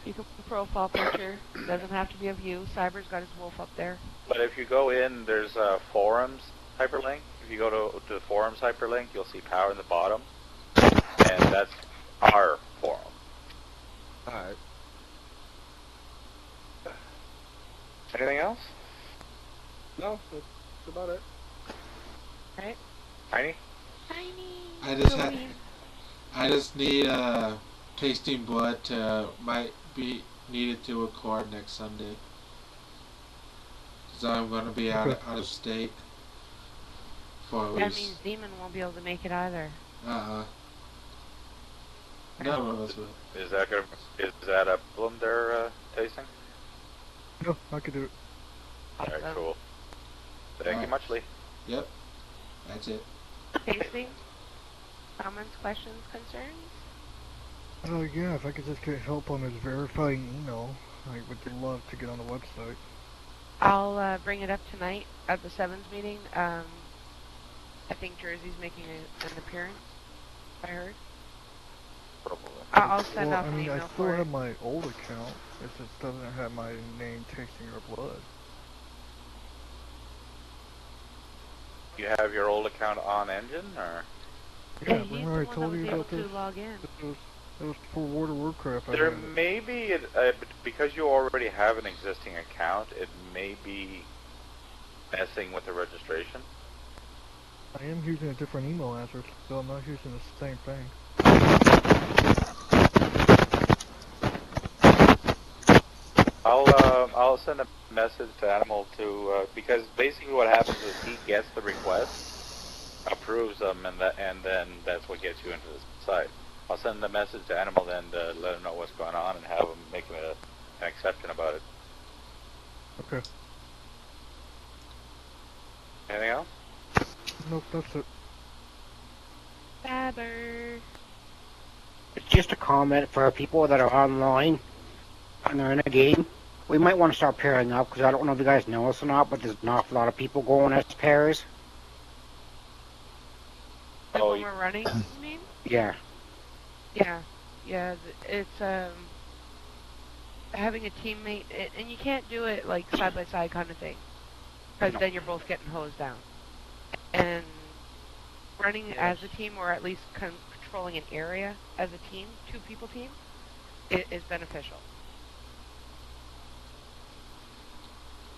You can profile picture. Doesn't have to be of you. Cyber's got his wolf up there. But if you go in, there's a forums hyperlink. If you go to the forums hyperlink, you'll see power in the bottom, and that's our forum. Alright. Anything else? No, that's about it. Right? Tiny? Tiny. I just need tasting blood to might be needed to record next Sunday. So I'm gonna be out of state for at That least. means Demon won't be able to make it either. None of us will. Is that a problem there, tasting? No, I could do it. All right, Awesome. cool. Thank you much, Lee. Yep. That's it. Tasting? Comments, questions, concerns? Oh yeah, if I could just get help on this verifying email, I would love to get on the website. I'll bring it up tonight at the Sevens meeting. I think Jersey's making an appearance. I heard. Probably. I'll send Well, off I an mean, I email still for it. have my old account. It just doesn't have my name, tasting, or blood. You have your old account on Engine, or? Yeah, he's the remember I one told that you was able about to this? log in. It was for World of Warcraft. There may be, because you already have an existing account, it may be messing with the registration. I am using a different email address, so I'm not using the same thing. I'll send a message to Animal to because basically what happens is he gets the request, approves them, and then that's what gets you into the site. I'll send the message to Animal then to let him know what's going on and have him make an exception about it. Okay. Anything else? Nope, that's it. Saber. It's just a comment for people that are online and they're in a game. We might want to start pairing up because I don't know if you guys know us or not, but there's an awful lot of people going as pairs. Like Oh, when we're running, you mean? Yeah. Yeah, it's having a teammate, and you can't do it like side by side kind of thing, because then you're both getting hosed down. And running as a team, or at least controlling an area as a team, 2-people team, is beneficial.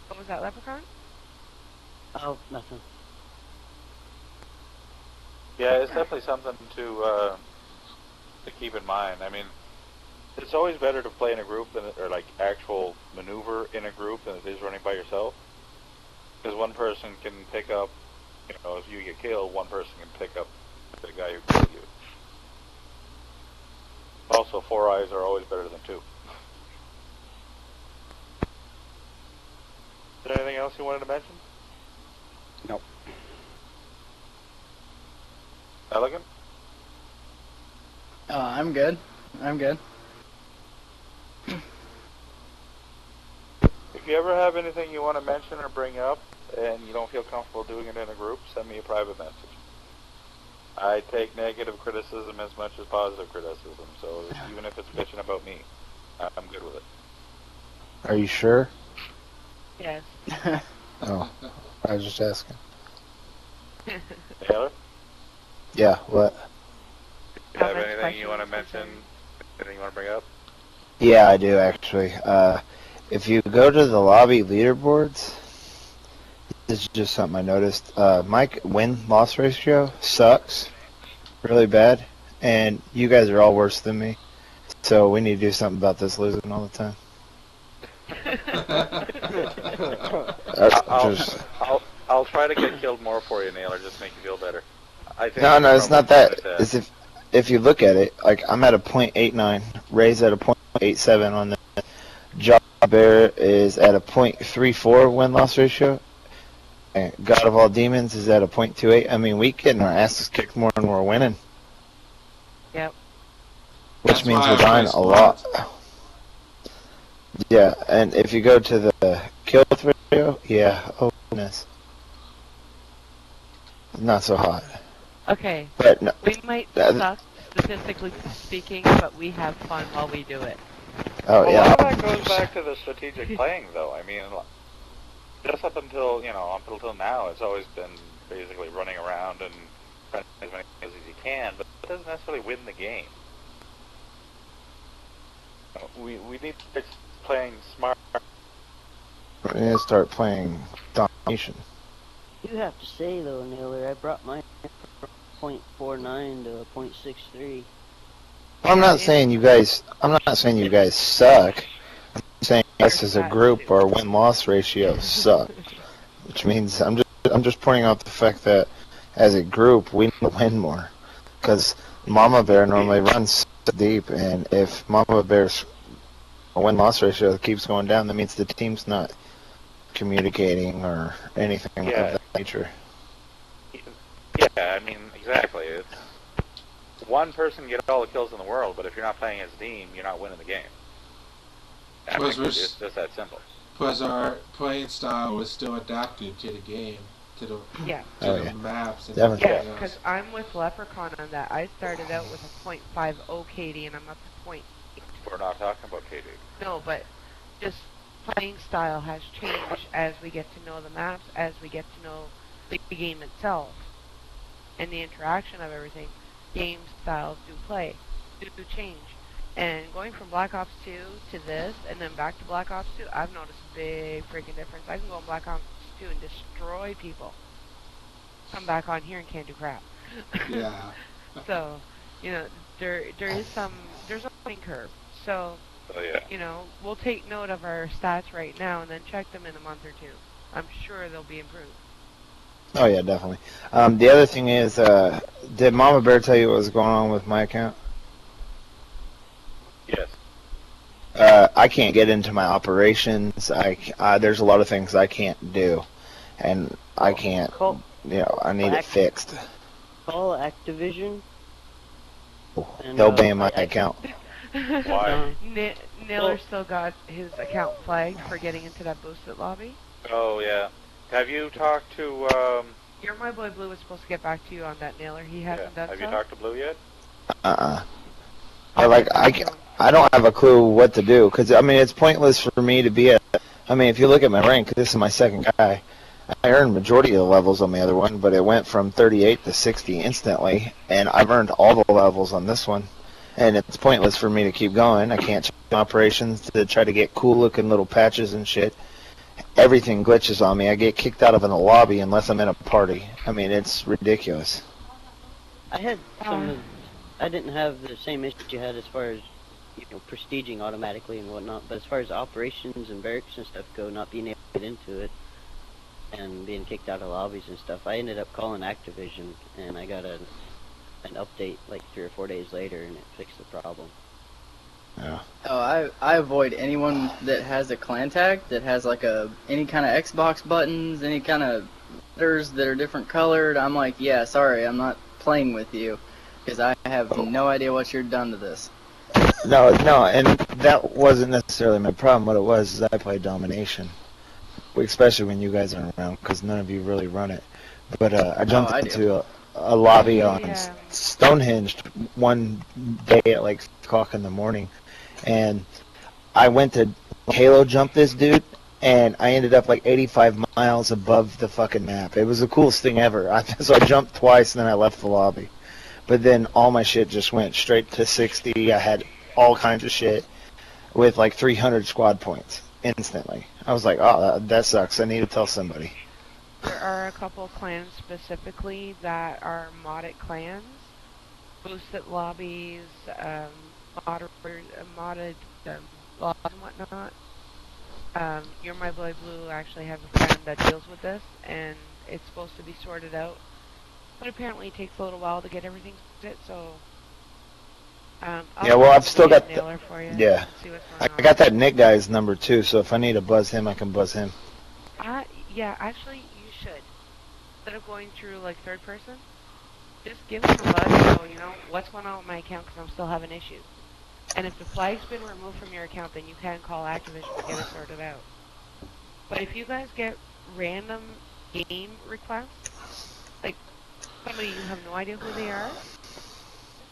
What was that, Leprechaun? Oh, nothing. Yeah, it's definitely something to keep in mind. I mean, it's always better to play in a group or like actual maneuver in a group than it is running by yourself. Because one person can pick up, you know, if you get killed, one person can pick up the guy who killed you. Also, 4 eyes are always better than 2. Is there anything else you wanted to mention? Nope. Elegant? I'm good. I'm good. If you ever have anything you want to mention or bring up and you don't feel comfortable doing it in a group, send me a private message. I take negative criticism as much as positive criticism, so even if it's bitching about me, I'm good with it. Are you sure? Yes. Oh, I was just asking. Taylor, Yeah, what? do you have Comments, anything you want to questions, mention? Anything you want to bring up? Yeah, I do actually. If you go to the lobby leaderboards, this is just something I noticed. My win-loss ratio sucks really bad, and you guys are all worse than me. So we need to do something about this losing all the time. I'll try to get killed more for you, Naylor, just to make you feel better. I think No, it's not that. that. It's if you look at it, like I'm at a .89, Ray's at a .87 on the Job Bear is at a .34 win-loss ratio, and God of All Demons is at a .28. I mean, we getting our asses kicked more than we're winning. Yep. Which That's means why we're I dying play a lot. smart. Yeah, and if you go to the kill ratio, yeah, oh goodness, not so hot. Okay. But no, We might suck, statistically speaking, but we have fun while we do it. oh Well, a yeah, lot of that goes back to the strategic playing, though. I mean, just up until now, it's always been basically running around and trying to as many kills as you can, but it doesn't necessarily win the game. We need to start playing smart. we're gonna start playing domination. You have to say though, Naylor, I brought mine from .49 to .63. I'm not saying you guys. I'm not saying you guys suck. I'm saying us as a group, our win-loss ratio suck. Which means I'm just pointing out the fact that as a group we need to win more. Because Mama Bear normally runs so deep, and if Mama Bear's win-loss ratio keeps going down, that means the team's not communicating or anything of that nature. Yeah, I mean, exactly. It's one person can get all the kills in the world, but if you're not playing as a team, you're not winning the game. I mean, it's just that simple. Plus, our playing style was still adapted to the game, to the maps and Definitely. Yeah, everything because else. I'm with Leprechaun on that. I started out with a .50 KD, and I'm up to .8. We're not talking about KD. No, but just playing style has changed as we get to know the maps, as we get to know the game itself, and the interaction of everything. Game styles do change. And going from Black Ops 2 to this, and then back to Black Ops 2, I've noticed a big freaking difference. I can go in Black Ops 2 and destroy people. Come back on here and can't do crap. Yeah. So, you know, there's a learning curve. So, you know, we'll take note of our stats right now and then check them in a month or two. I'm sure they'll be improved. Oh yeah, definitely. The other thing is, did Mama Bear tell you what was going on with my account? Yes. I can't get into my operations. There's a lot of things I can't do, and I can't. I need it fixed. Call Activision. And, They'll ban my account. Why? Naylor still got his account flagged for getting into that boosted lobby. Oh, yeah. Have you talked to, Your My Boy Blue was supposed to get back to you on that, Naylor. He hasn't done have so. you talked to Blue yet? I don't have a clue what to do, because I mean it's pointless for me to be I mean, if you look at my rank, this is my second guy. I earned majority of the levels on the other one, but it went from 38 to 60 instantly, and I've earned all the levels on this one. And it's pointless for me to keep going. I can't check operations to try to get cool looking little patches and shit. Everything glitches on me. I get kicked out of the lobby unless I'm in a party. I mean, it's ridiculous. I had I didn't have the same issue you had as far as, you know, prestiging automatically and whatnot, but as far as operations and barracks and stuff go, not being able to get into it and being kicked out of lobbies and stuff, I ended up calling Activision, and I got an update like 3 or 4 days later, and it fixed the problem. Yeah. Oh, I avoid anyone that has a clan tag, that has like any kind of Xbox buttons, any kind of letters that are different colored. I'm like, yeah, sorry, I'm not playing with you, because I have no idea what you're done to this. No, and that wasn't necessarily my problem. What it was is I play domination, especially when you guys aren't around, because none of you really run it. But I jumped into a lobby on Stonehenge one day at like 6 o'clock in the morning, and I went to Halo jumped this dude, and I ended up like 85 miles above the fucking map. It was the coolest thing ever. So I jumped twice, and then I left the lobby. But then all my shit just went straight to 60. I had all kinds of shit with like 300 squad points instantly. I was like, oh, that sucks. I need to tell somebody. There are a couple clans specifically that are modded clans, boosted lobbies, modded laws and whatnot. You're My Boy Blue actually has a friend that deals with this, and it's supposed to be sorted out. But apparently it takes a little while to get everything sorted, so... yeah, well, I've still got... For you, yeah. see what's I going on. got that Nick guy's number, too, so if I need to buzz him, I can buzz him. Yeah, actually, you should. Instead of going through, like, third person, just give him a buzz and go, you know, what's going on with my account, because I'm still having issues. And if the flag's been removed from your account, then you can call Activision to get it sorted out. But if you guys get random game requests, like somebody you have no idea who they are,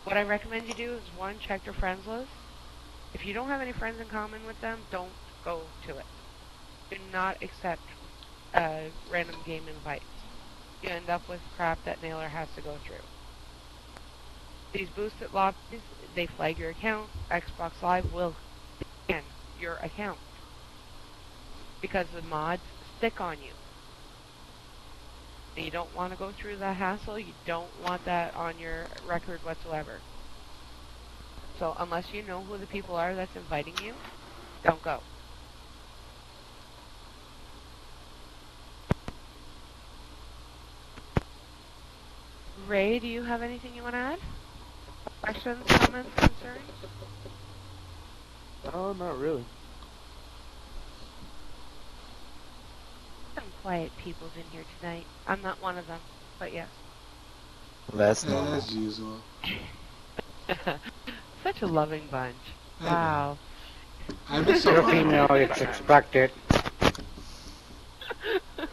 what I recommend you do is, one, check your friends list. If you don't have any friends in common with them, don't go to it. Do not accept random game invites. You end up with crap that Nailer has to go through. These boosted lobbies, they flag your account. Xbox Live will ban your account because the mods stick on you. And you don't want to go through that hassle. You don't want that on your record whatsoever. So unless you know who the people are that's inviting you, don't go. Ray, do you have anything you want to add? Questions, comments, concerns? Oh, not really. Some quiet peoples in here tonight. I'm not one of them, but yes. That's normal. As usual. Such a loving bunch. Wow. I miss a You're lot. female, it's expected.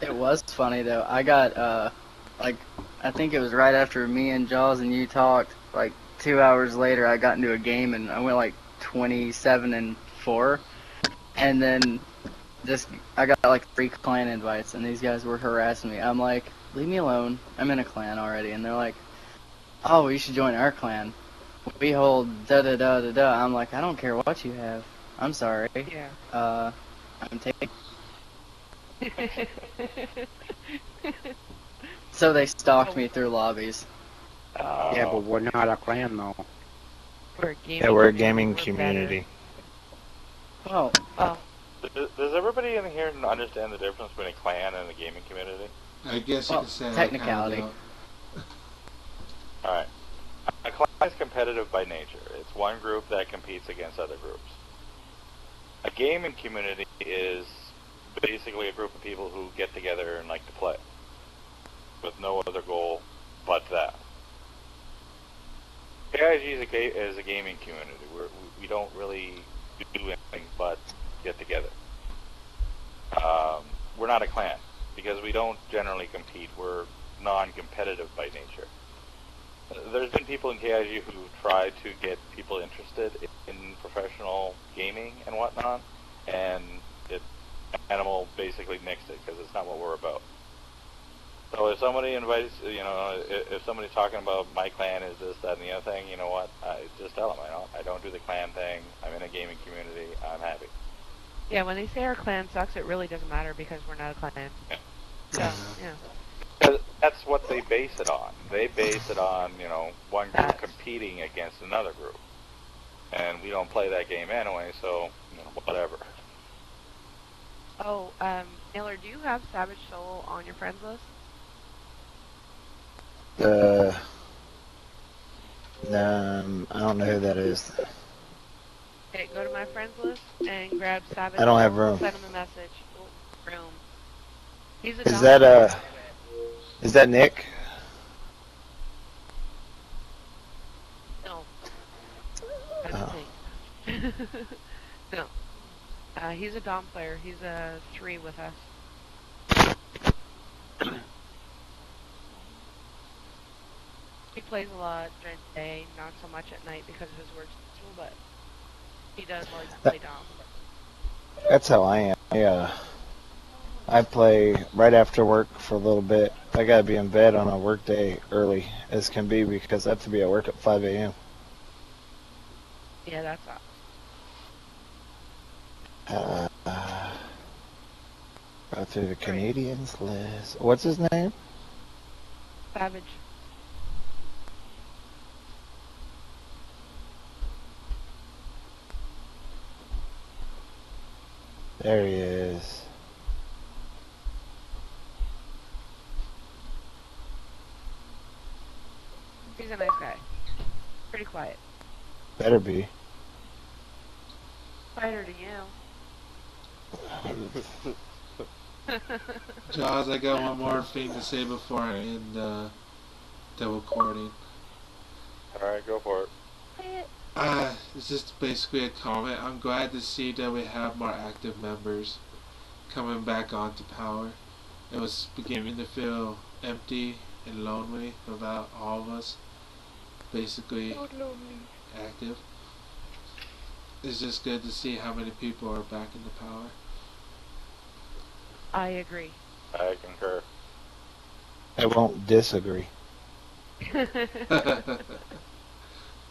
It was funny though. I got like I think it was right after me and Jaws and you talked. Like 2 hours later, I got into a game and I went like 27-4, and then I got like 3 clan invites, and these guys were harassing me. I'm like, leave me alone. I'm in a clan already, and they're like, oh, you should join our clan. We hold da da da da da. I'm like, I don't care what you have. I'm sorry. Yeah. I'm taking. So they stalked me through lobbies. Yeah, but we're not a clan though. We're a gaming community. Oh. Does everybody in here understand the difference between a clan and a gaming community? I guess you Well, could say technicality. I kinda Alright. A clan is competitive by nature. It's one group that competes against other groups. A gaming community is basically a group of people who get together and like to play, with no other goal but that. KIG is a gaming community. We don't really do anything but get together. We're not a clan, because we don't generally compete. We're non-competitive by nature. There's been people in KIG who try to get people interested in professional gaming and whatnot, and Animal basically nixed it because it's not what we're about. So if somebody invites, if somebody's talking about my clan is this, that, and the other thing, you know what? Just tell them I don't do the clan thing. I'm in a gaming community. I'm happy. Yeah, when they say our clan sucks, it really doesn't matter because we're not a clan. Yeah. So, yeah. That's what they base it on. They base it on, one group competing against another group. And we don't play that game anyway, so, whatever. Oh, Naylor, do you have Savage Soul on your friends list? I don't know who that is. Okay, go to my friends list and grab Savage I don't have Soul, room. Send him a message. Oh, room. He's a Is that Nick? No. I don't think. No. He's a Dom player. He's a 3 with us. He plays a lot during the day, not so much at night because of his work schedule, but he does like to play Dom. That's how I am. I play right after work for a little bit. I gotta be in bed on a work day early as can be because I have to be at work at 5 a.m. Yeah, that's Go through the Canadians list. What's his name? savage. There he is. He's a nice guy. Pretty quiet. Better be. Quieter than you. Jaws, I got one more thing to say before I end the recording. Alright, go for it. It's just basically a comment. I'm glad to see that we have more active members coming back onto Power. It was beginning to feel empty and lonely without all of us basically active. It's just good to see how many people are back into Power. I agree. I concur. I won't disagree.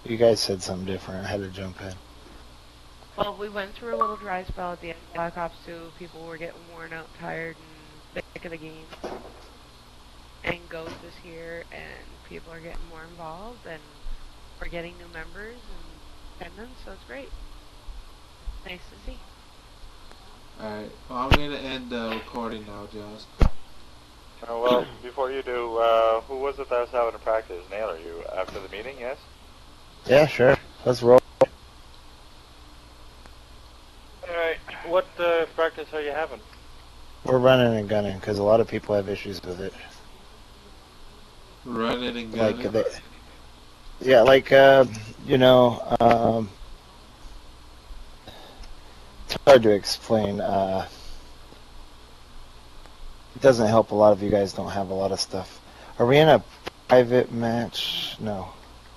You guys said something different. I had to jump in. Well, we went through a little dry spell at the end of Black Ops 2. People were getting worn out, tired, and sick of the game. And Ghost is here, and people are getting more involved, and we're getting new members and attendance, so it's great. Nice to see. Alright, well, I'm going to end the recording now, Jaws. Well, before you do, who was it that was having a practice? Nail, are you after the meeting, yes? Yeah, sure. Let's roll. Alright, what practice are you having? We're running and gunning because a lot of people have issues with it. Running and gunning? It's hard to explain. It doesn't help. A lot of you guys don't have a lot of stuff. Are we in a private match? No.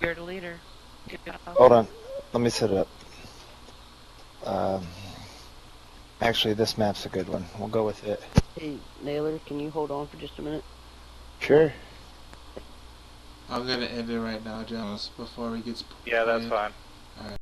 You're the leader. Hold on. Let me set it up. Actually, this map's a good one. We'll go with it. Hey, Naylor, can you hold on for just a minute? Sure. I'm going to end it right now, Jaws, before we get... Yeah, that's fine. Alright.